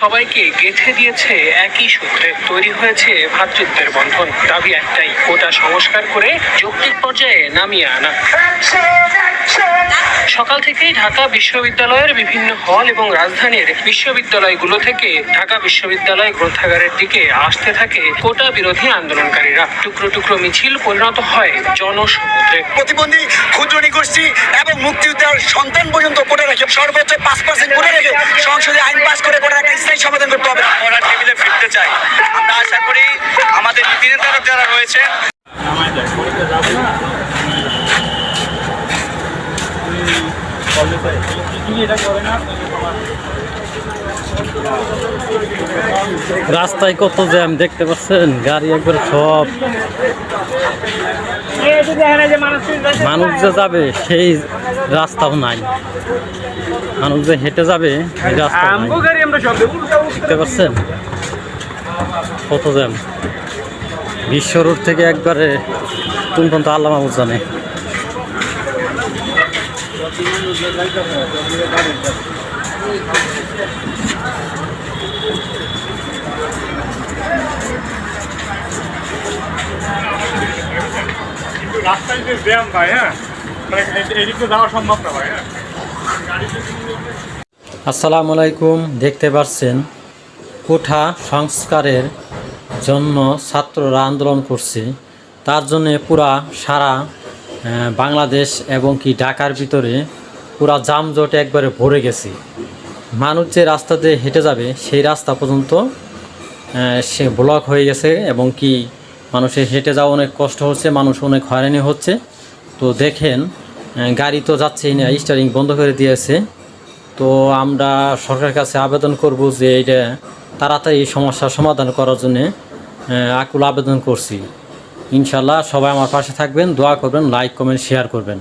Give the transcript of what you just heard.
সবাইকে গেঁথে দিয়েছে একই সূত্রে, তৈরি হয়েছে ভ্রাতৃত্বের বন্ধন। দাবি একটাই, কোটা সংস্কার করে যৌক্তিক পর্যায়ে নামিয়ে আনা। সকাল থেকেই ঢাকা বিশ্ববিদ্যালয়ের বিভিন্ন হল এবং রাজধানীর বিশ্ববিদ্যালয়গুলো থেকে ঢাকা বিশ্ববিদ্যালয় গ্রন্থাগারের দিকে আসতে থাকে কোটা বিরোধী আন্দোলনকারীরা। টুকরো টুকরো মিছিল পরিণত হয় জনসমুদ্রে। প্রতিবন্ধী, ক্ষুদ্র নিগোষ্ঠী এবং মুক্তিযোদ্ধার সন্তান পর্যন্ত কোটা রেখে সর্বোচ্চ 5% কোটা রেখে সংসদে আইন পাস করে কোটার একটা স্থায়ী সমাধান করতে হবে। পড়ার টেবিলে ফিরতে চাই। আমরা আশা করি আমাদের নীতি নির্ধারক যারা রয়েছে রাস্তায় কত জ্যাম দেখতে পাচ্ছেন, গাড়ি একবার সব। মানুষ যে যাবে সেই রাস্তাও নাই, মানুষ যে হেঁটে যাবে সেই রাস্তা দেখতে পাচ্ছেন কত জ্যাম। বিশ্ব রোড থেকে একবারে কোন পর্যন্ত আল্লাহ মাহবুব জানে। রাস্তায় যে জ্যাম ভাই, হ্যাঁ এদিকে যাওয়া সম্ভব না ভাই। হ্যাঁ, আসসালামু আলাইকুম। দেখতে পাচ্ছেন কোটা সংস্কারের জন্য ছাত্ররা আন্দোলন করছে। তার জন্যে পুরা সারা বাংলাদেশ এবং কি ঢাকার ভিতরে পুরা যানজট একবারে ভরে গেছে। মানুষ যে রাস্তা দিয়ে হেঁটে যাবে সেই রাস্তা পর্যন্ত সে ব্লক হয়ে গেছে এবং কি মানুষের হেঁটে যাওয়া অনেক কষ্ট হচ্ছে, মানুষ অনেক হয়রানি হচ্ছে। তো দেখেন গাড়ি তো যাচ্ছেই না, স্টিয়ারিং বন্ধ করে দিয়েছে। তো আমরা সরকারের কাছে আবেদন করব যে এটা তাড়াতাড়ি এই সমস্যার সমাধান করার জন্যে আকুল আবেদন করছি। ইনশাল্লাহ সবাই আমার পাশে থাকবেন, দোয়া করবেন, লাইক কমেন্ট শেয়ার করবেন।